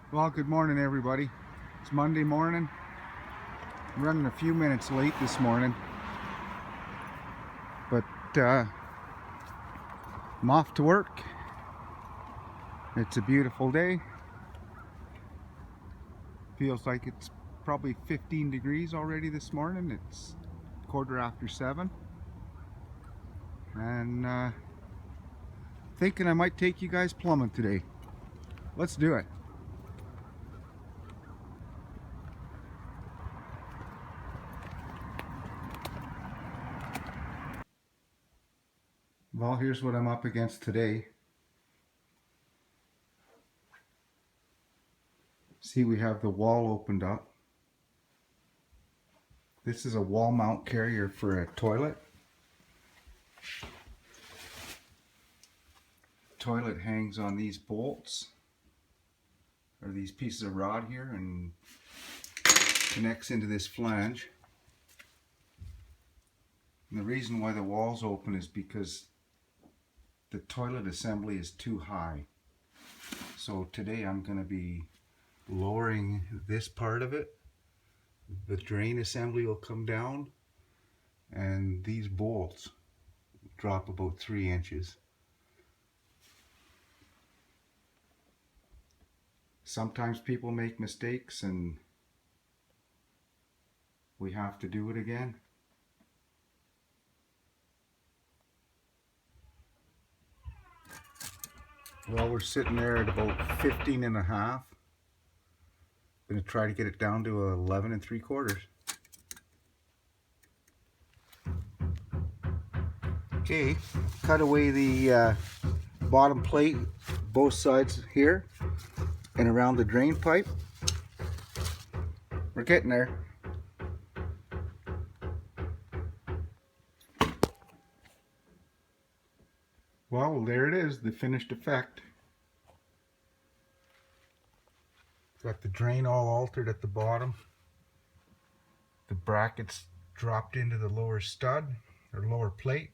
Well, good morning, everybody. It's Monday morning. I'm running a few minutes late this morning, but I'm off to work. It's a beautiful day. Feels like it's probably 15 degrees already this morning. It's 7:15, and thinking I might take you guys plumbing today. Let's do it. Well, here's what I'm up against today. See, we have the wall opened up. This is a wall mount carrier for a toilet. Toilet hangs on these bolts, or these pieces of rod here, and connects into this flange. And the reason why the wall's open is because the toilet assembly is too high. So today I'm going to be lowering this part of it. The drain assembly will come down, and these bolts drop about 3 inches. Sometimes people make mistakes and we have to do it again. Well, we're sitting there at about 15 and a half. I'm going to try to get it down to 11 3/4. Okay, cut away the bottom plate, both sides here, and around the drain pipe. We're getting there. Well, there it is, the finished effect. Got the drain all altered at the bottom. The brackets dropped into the lower stud, or lower plate.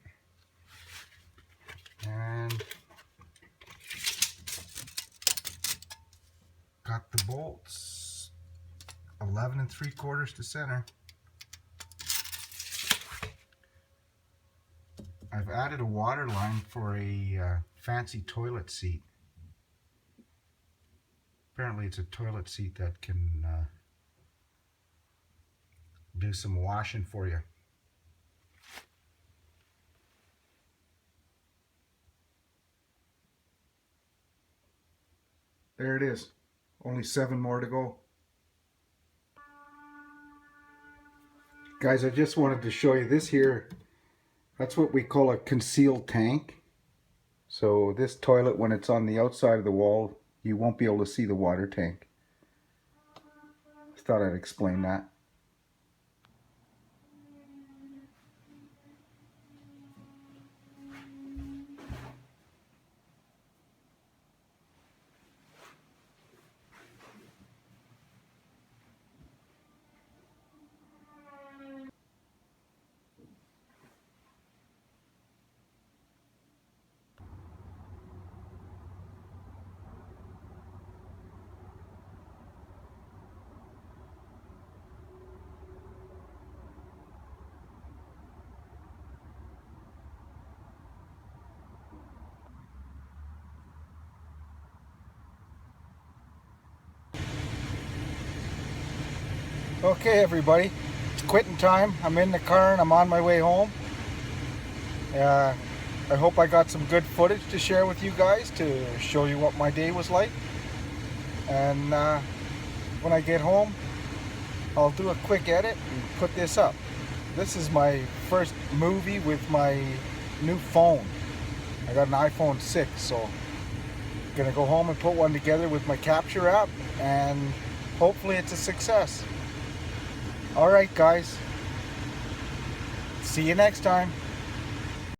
And got the bolts 11 3/4 to center. I've added a water line for a fancy toilet seat. Apparently it's a toilet seat that can do some washing for you. There it is. Only 7 more to go. Guys, I just wanted to show you this here. That's what we call a concealed tank. So this toilet, when it's on the outside of the wall, you won't be able to see the water tank. Just thought I'd explain that. Okay, everybody, it's quitting time. I'm in the car and I'm on my way home. I hope I got some good footage to share with you guys to show you what my day was like. And when I get home, I'll do a quick edit and put this up. This is my first movie with my new phone. I got an iPhone 6, so I'm gonna go home and put one together with my capture app, and hopefully it's a success. Alright guys, see you next time.